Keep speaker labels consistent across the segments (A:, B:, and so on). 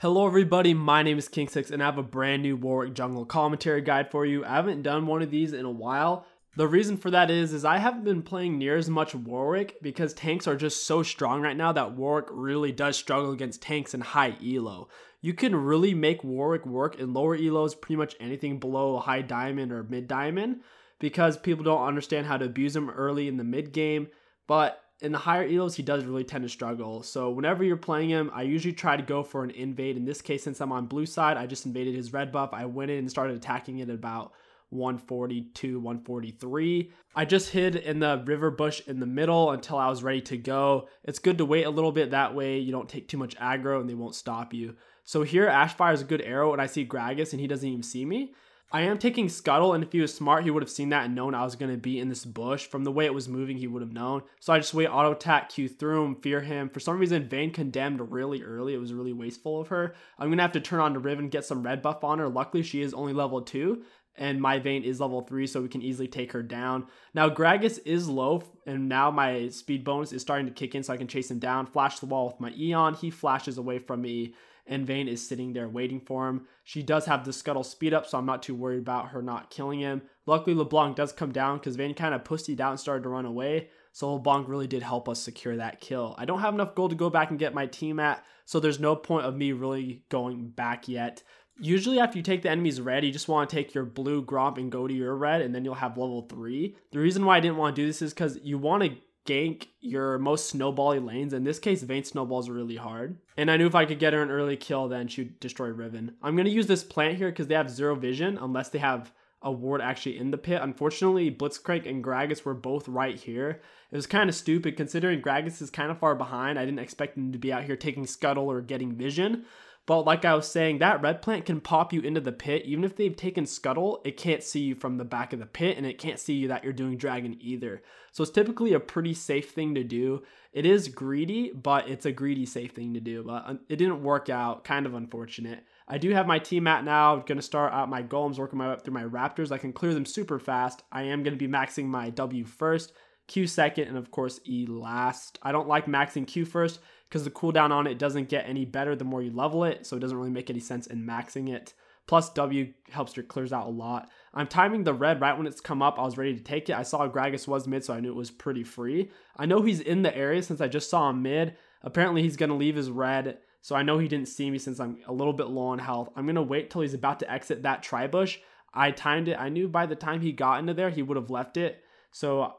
A: Hello everybody, my name is KingStix and I have a brand new Warwick Jungle Commentary guide for you. I haven't done one of these in a while. The reason for that is I haven't been playing near as much Warwick because tanks are just so strong right now that Warwick really does struggle against tanks in high elo. You can really make Warwick work in lower elos, pretty much anything below high diamond or mid diamond, because people don't understand how to abuse him early in the mid game, but in the higher elos, he does really tend to struggle. So whenever you're playing him, I usually try to go for an invade. In this case, since I'm on blue side, I just invaded his red buff. I went in and started attacking it at about 142, 143. I just hid in the river bush in the middle until I was ready to go. It's good to wait a little bit, that way you don't take too much aggro and they won't stop you. So here, Ashfire is a good arrow and I see Gragas and he doesn't even see me. I am taking Scuttle, and if he was smart, he would have seen that and known I was going to be in this bush. From the way it was moving, he would have known. So I just wait, auto attack, Q through him, fear him. For some reason, Vayne condemned really early. It was really wasteful of her. I'm going to have to turn on to Riven, get some red buff on her. Luckily, she is only level 2, and my Vayne is level 3, so we can easily take her down. Now, Gragas is low, and now my speed bonus is starting to kick in, so I can chase him down. Flash the wall with my Eon. He flashes away from me, and Vayne is sitting there waiting for him. She does have the Scuttle speed up, so I'm not too worried about her not killing him. Luckily, LeBlanc does come down because Vayne kind of pussied out and started to run away, so LeBlanc really did help us secure that kill. I don't have enough gold to go back and get my team at, so there's no point of me really going back yet. Usually after you take the enemy's red, you just want to take your blue Gromp and go to your red, and then you'll have level 3. The reason why I didn't want to do this is because you want to gank your most snowbally lanes. In this case, Vayne snowballs really hard. And I knew if I could get her an early kill, then she'd destroy Riven. I'm going to use this plant here because they have 0 vision unless they have a ward actually in the pit. Unfortunately, Blitzcrank and Gragas were both right here. It was kind of stupid considering Gragas is kind of far behind. I didn't expect him to be out here taking Scuttle or getting vision. But like I was saying, that red plant can pop you into the pit. Even if they've taken Scuttle, it can't see you from the back of the pit, and it can't see you that you're doing Dragon either. So it's typically a pretty safe thing to do. It is greedy, but it's a greedy safe thing to do. But it didn't work out, kind of unfortunate. I do have my team at now. I'm going to start out my golems, working my way up through my raptors. I can clear them super fast. I am going to be maxing my W first, Q second, and of course E last. I don't like maxing Q first because the cooldown on it doesn't get any better the more you level it, so it doesn't really make any sense in maxing it. Plus W helps your clears out a lot. I'm timing the red right when it's come up. I was ready to take it. I saw Gragas was mid, so I knew it was pretty free. I know he's in the area since I just saw him mid. Apparently he's going to leave his red, so I know he didn't see me since I'm a little bit low on health. I'm going to wait till he's about to exit that tri-bush. I timed it. I knew by the time he got into there, he would have left it. So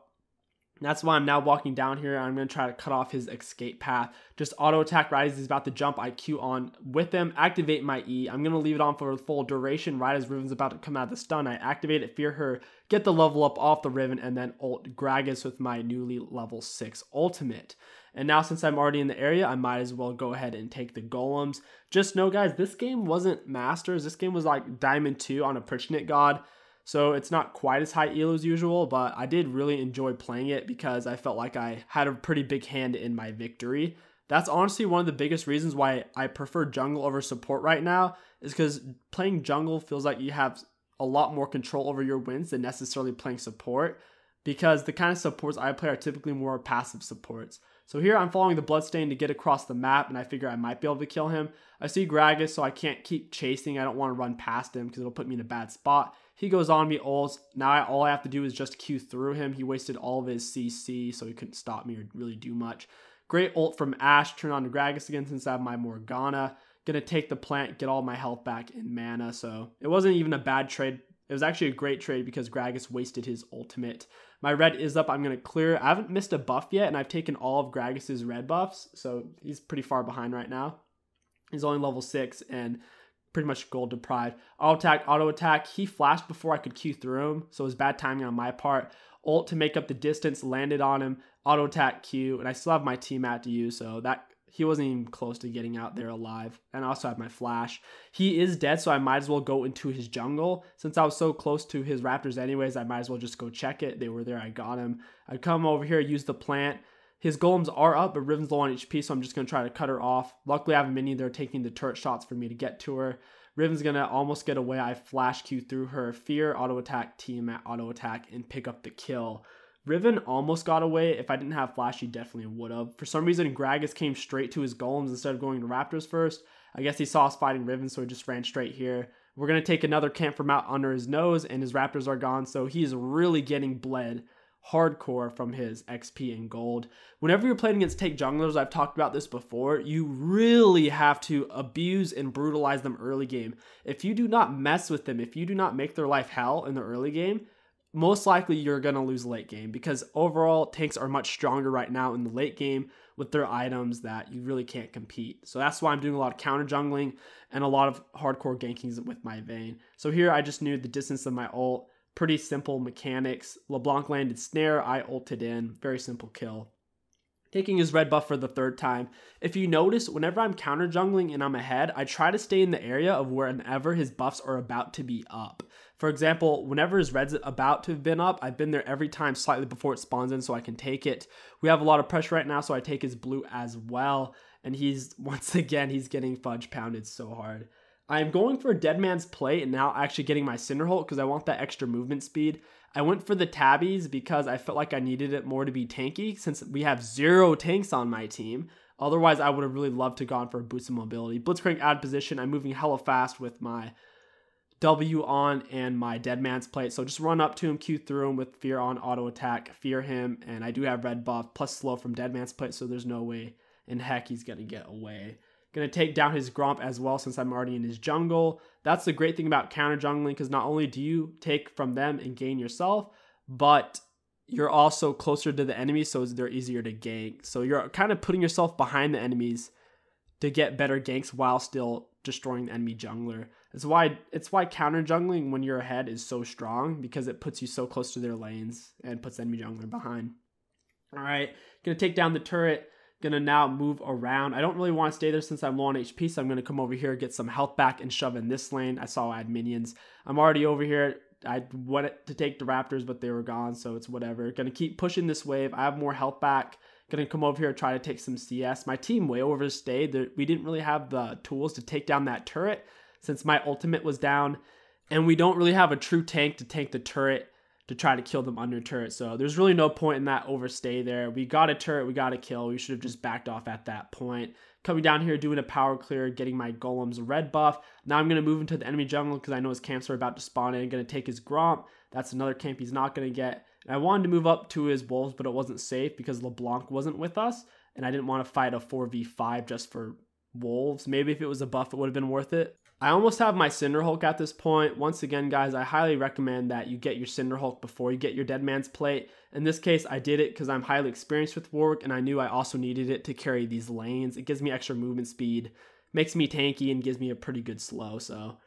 A: that's why I'm now walking down here. I'm going to try to cut off his escape path. Just auto attack right as he's about to jump. I Q on with him, activate my E. I'm going to leave it on for full duration. Right as Riven's about to come out of the stun, I activate it, fear her, get the level up off the Riven, and then ult Gragas with my newly level 6 ultimate. And now since I'm already in the area, I might as well go ahead and take the golems. Just know, guys, this game wasn't Masters. This game was like Diamond 2 on a Perchnit God. So it's not quite as high elo as usual, but I did really enjoy playing it because I felt like I had a pretty big hand in my victory. That's honestly one of the biggest reasons why I prefer jungle over support right now, is because playing jungle feels like you have a lot more control over your wins than necessarily playing support, because the kind of supports I play are typically more passive supports. So here I'm following the Bloodstain to get across the map, and I figure I might be able to kill him. I see Gragas, so I can't keep chasing. I don't want to run past him because it'll put me in a bad spot. He goes on me, ults. Now all I have to do is just Q through him. He wasted all of his CC, so he couldn't stop me or really do much. Great ult from Ashe. Turn on to Gragas again since I have my Morgana. Gonna take the plant, get all my health back in mana. So it wasn't even a bad trade. It was actually a great trade because Gragas wasted his ultimate. My red is up. I'm going to clear. I haven't missed a buff yet, and I've taken all of Gragas's red buffs, so he's pretty far behind right now. He's only level 6 and pretty much gold deprived. Auto attack. He flashed before I could Q through him, so it was bad timing on my part. Ult to make up the distance, landed on him. Auto attack Q, and I still have my team at to use, so that he wasn't even close to getting out there alive. And I also have my flash. He is dead, so I might as well go into his jungle. Since I was so close to his raptors anyways, I might as well just go check it. They were there, I got him. I come over here, use the plant. His golems are up, but Riven's low on HP, so I'm just going to try to cut her off. Luckily, I have a minion there taking the turret shots for me to get to her. Riven's going to almost get away. I flash Q through her. Fear, auto attack, team at auto attack, and pick up the kill. Riven almost got away. If I didn't have flash, he definitely would have. For some reason, Gragas came straight to his golems instead of going to raptors first. I guess he saw us fighting Riven, so he just ran straight here. We're going to take another camp from out under his nose, and his raptors are gone, so he's really getting bled hardcore from his XP and gold. Whenever you're playing against tank junglers, I've talked about this before, you really have to abuse and brutalize them early game. If you do not mess with them, if you do not make their life hell in the early game, most likely you're going to lose late game, because overall tanks are much stronger right now in the late game with their items that you really can't compete. So that's why I'm doing a lot of counter jungling and a lot of hardcore gankings with my Vayne. So here I just knew the distance of my ult. Pretty simple mechanics. LeBlanc landed snare, I ulted in. Very simple kill. Taking his red buff for the third time. If you notice, whenever I'm counter jungling and I'm ahead, I try to stay in the area of whenever his buffs are about to be up. For example, whenever his red's about to have been up, I've been there every time slightly before it spawns in so I can take it. We have a lot of pressure right now, so I take his blue as well. And once again, he's getting fudge pounded so hard. I'm going for a dead man's plate and now actually getting my Cinderhulk because I want that extra movement speed. I went for the tabbies because I felt like I needed it more to be tanky since we have 0 tanks on my team. Otherwise, I would have really loved to have gone for a boost of mobility. Blitzcrank out of position. I'm moving hella fast with my W on and my dead man's plate. So just run up to him, Q through him with fear on auto attack, fear him. And I do have red buff plus slow from dead man's plate. So there's no way in heck he's going to get away. Going to take down his Gromp as well since I'm already in his jungle. That's the great thing about counter jungling, because not only do you take from them and gain yourself, but you're also closer to the enemy, so they're easier to gank. So you're kind of putting yourself behind the enemies to get better ganks while still destroying the enemy jungler. It's why counter jungling when you're ahead is so strong, because it puts you so close to their lanes and puts the enemy jungler behind. All right, going to take down the turret. Gonna now move around. I don't really want to stay there since I'm low on HP, so I'm gonna come over here, get some health back, and shove in this lane. I saw I had minions. I'm already over here. I wanted to take the raptors, but they were gone, so it's whatever. Gonna keep pushing this wave. I have more health back. Gonna come over here and try to take some CS. My team way overstayed. We didn't really have the tools to take down that turret since my ultimate was down, and we don't really have a true tank to tank the turret to try to kill them under turret. So there's really no point in that overstay there. We got a turret, we got a kill. We should have just backed off at that point. Coming down here, doing a power clear, getting my golem's red buff. Now I'm going to move into the enemy jungle because I know his camps are about to spawn in. I'm going to take his Gromp. That's another camp he's not going to get. And I wanted to move up to his wolves, but it wasn't safe because LeBlanc wasn't with us. And I didn't want to fight a 4v5 just for wolves. Maybe if it was a buff, it would have been worth it. I almost have my Cinderhulk at this point. Once again, guys, I highly recommend that you get your Cinderhulk before you get your Dead Man's Plate. In this case, I did it because I'm highly experienced with Warwick, and I knew I also needed it to carry these lanes. It gives me extra movement speed, makes me tanky, and gives me a pretty good slow. So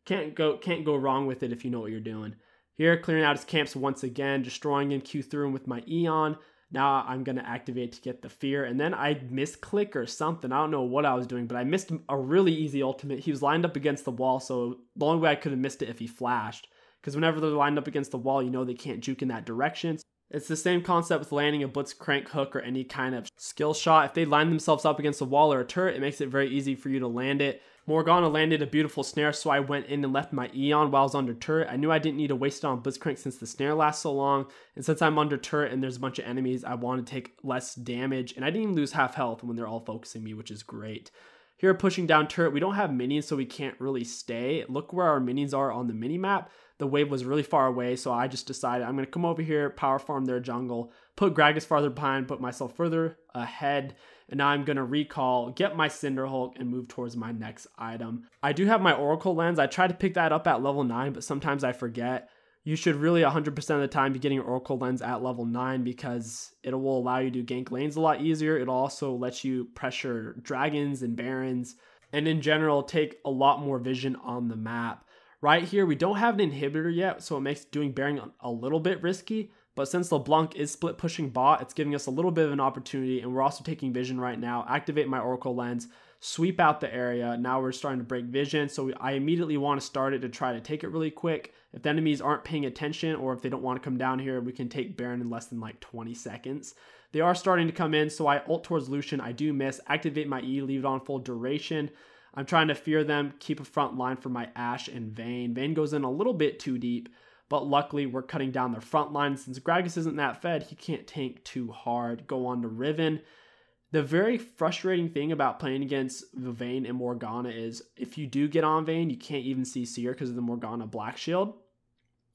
A: can't go wrong with it if you know what you're doing. Here, clearing out his camps once again, destroying him, Q through him with my Eon. Now I'm going to activate to get the fear. And then I misclick or something. I don't know what I was doing, but I missed a really easy ultimate. He was lined up against the wall, so the only way I could have missed it if he flashed. Because whenever they're lined up against the wall, you know they can't juke in that direction. It's the same concept with landing a blitzcrank hook or any kind of skill shot. If they line themselves up against a wall or a turret, it makes it very easy for you to land it. Morgana landed a beautiful snare, so I went in and left my Eon while I was under turret. I knew I didn't need to waste it on blitzcrank since the snare lasts so long. And since I'm under turret and there's a bunch of enemies, I wanted to take less damage. And I didn't even lose half health when they're all focusing me, which is great. Here, pushing down turret. We don't have minions, so we can't really stay. Look where our minions are on the mini-map. The wave was really far away, so I just decided I'm going to come over here, power farm their jungle, put Gragas farther behind, put myself further ahead, and now I'm going to recall, get my Cinderhulk, and move towards my next item. I do have my Oracle Lens. I tried to pick that up at level 9, but sometimes I forget. You should really 100% of the time be getting your Oracle Lens at level 9 because it will allow you to gank lanes a lot easier. It'll also let you pressure dragons and barons, and in general, take a lot more vision on the map. Right here, we don't have an inhibitor yet, so it makes doing Baron a little bit risky. But since LeBlanc is split pushing bot, it's giving us a little bit of an opportunity, and we're also taking vision right now. Activate my Oracle Lens, sweep out the area. Now we're starting to break vision, so I immediately want to start it to try to take it really quick. If the enemies aren't paying attention, or if they don't want to come down here, we can take Baron in less than like 20 seconds. They are starting to come in, so I ult towards Lucian. I do miss. Activate my E, leave it on full duration. I'm trying to fear them, keep a front line for my Ashe and Vayne. Vayne goes in a little bit too deep, but luckily we're cutting down their front line. Since Gragas isn't that fed, he can't tank too hard. Go on to Riven. The very frustrating thing about playing against the Vayne and Morgana is if you do get on Vayne, you can't even see Seer because of the Morgana Black Shield.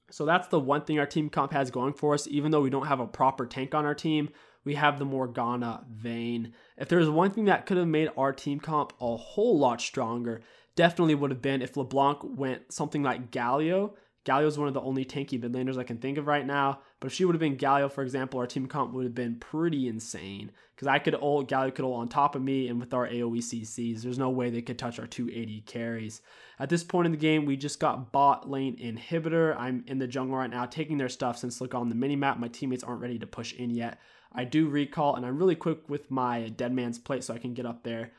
A: So that's the one thing our team comp has going for us. Even though we don't have a proper tank on our team, we have the Morgana Vayne. If there's one thing that could have made our team comp a whole lot stronger, definitely would have been if LeBlanc went something like Galio. Galio is one of the only tanky mid laners I can think of right now. But if she would have been Galio, for example, our team comp would have been pretty insane. Because Galio could ult on top of me, and with our AoE CCs, there's no way they could touch our 280 carries. At this point in the game, we just got bot lane inhibitor. I'm in the jungle right now, taking their stuff since look on the minimap, my teammates aren't ready to push in yet. I do recall, and I'm really quick with my dead man's plate so I can get up there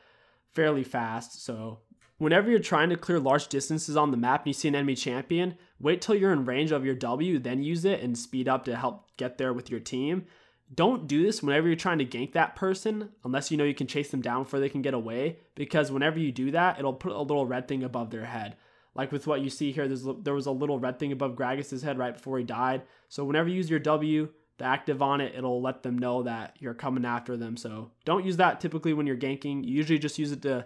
A: fairly fast. So whenever you're trying to clear large distances on the map and you see an enemy champion, wait till you're in range of your W, then use it and speed up to help get there with your team. Don't do this whenever you're trying to gank that person unless you know you can chase them down before they can get away, because whenever you do that, it'll put a little red thing above their head. Like with what you see here, there was a little red thing above Gragas' head right before he died. So whenever you use your W, the active on it, it'll let them know that you're coming after them. So don't use that typically when you're ganking. You usually just use it to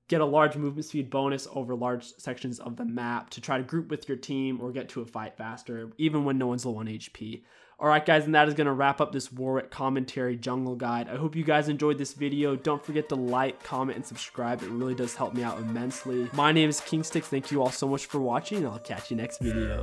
A: get a large movement speed bonus over large sections of the map to try to group with your team or get to a fight faster, even when no one's low on HP. Alright guys, and that is going to wrap up this Warwick Commentary Jungle Guide. I hope you guys enjoyed this video. Don't forget to like, comment, and subscribe. It really does help me out immensely. My name is KingStix. Thank you all so much for watching, and I'll catch you next video.